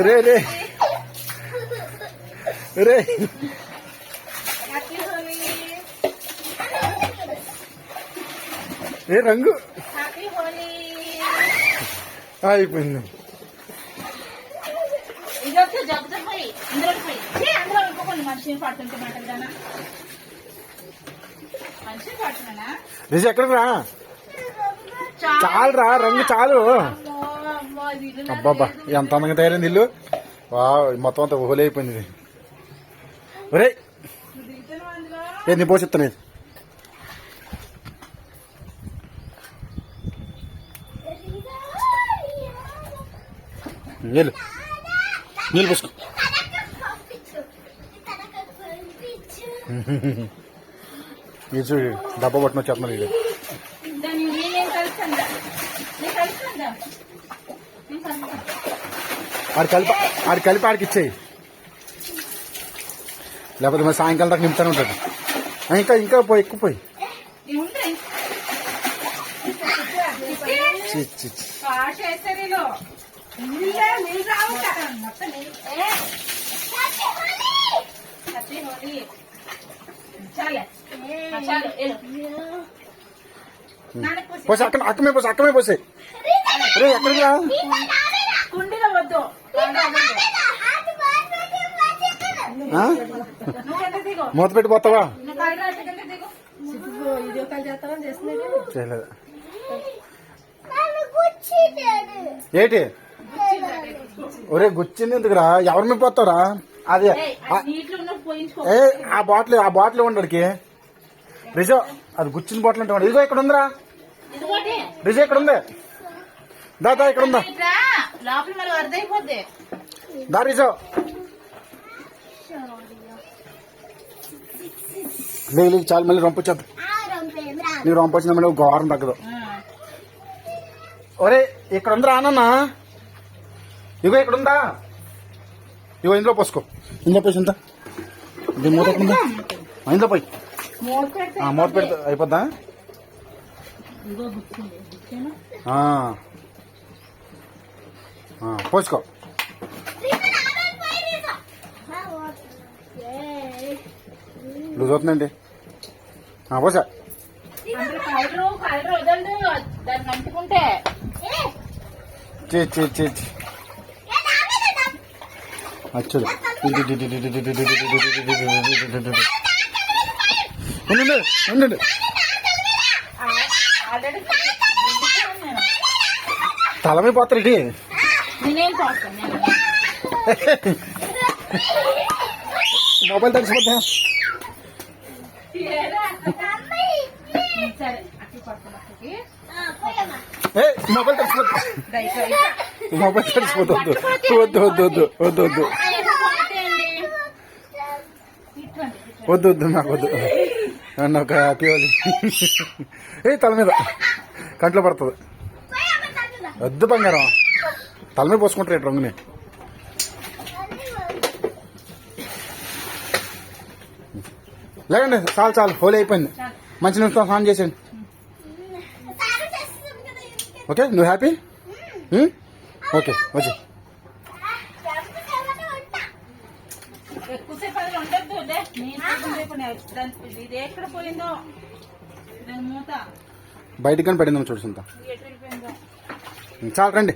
రే రే రే ఏ రంగు అయిపోయింది. నిజం ఎక్కడికి రా, చాలు రా, రంగు చాలు. అబ్బాబ్బా ఎంత అందంగా తయారైంది ఇల్లు. వా మొత్తం అంతా హోలీ అయిపోయింది. ఒరే నీ పోషిస్తాను నీళ్ళు నీళ్ళు పోసుకో. ఇది చూడు డబ్బా పట్టిన వచ్చేస్తున్నాను. ఇది ఆడి కలిపి ఆడికి ఇచ్చేయి, లేకపోతే మరి సాయంకాలం దాకా నింపుతానే ఉంటుంది. ఇంకా ఇంకా పోయి ఎక్కువ పోయి. పోసి అక్కమే పోసి అక్కమే పోసే. ఎక్కడికి రా, మూత పెట్టి పోతావా? చేయలేదు ఏంటి? ఒరే గుచ్చింది ఎందుకురా, ఎవరి మీద పోతావురా? అదే ఆ బాటిల్ ఉండడికి రిజో, అది గుచ్చిన బాటిల్ అంటే ఇదిగో ఇక్కడ ఉందిరా. రిజో ఇక్కడ ఉంది, దాదా ఇక్కడ ఉందా, దా రిజో. లేదు చాలు, మళ్ళీ రొంపొచ్చేద్దు. నీకు రొంపొచ్చిన మళ్ళీ గోరం తగ్గదు. ఒరే ఇక్కడ ఉందిరా అన్న, ఇగో ఇక్కడ ఉందా, ఇగో ఇందులో పోసుకో. ఇందులో పోసి ఇంత మూత ఉందా, ఇందులో పోయి మూత పెడితే అయిపోద్దా? పోసుకో. లూజ్ అవుతుందండి. పోసా అచ్చుడు ఉండండి. తలమే పోతారు ఇటీ. మొబైల్ తడిసిపోతా. మొబైల్ తడిసిపోతా, మొబైల్ తడిసిపోతా. వద్దు వద్దు వద్దు వద్దు వద్దు వద్దు వద్దు నాకు వద్దు. ఒక హ్యాపీ తల మీద కంట్లో పడుతుంది. వద్దు బంగారం, తల మీద పోసుకుంటారు రంగుని. లేకండి చాలు చాలు, హోలీ అయిపోయింది. మంచి నిమిషం స్నానం చేసేయండి. ఓకే నువ్వు హ్యాపీ? ఓకే వచ్చి బయటికి కానీ పడిందాం చూడు. చాలు రండి.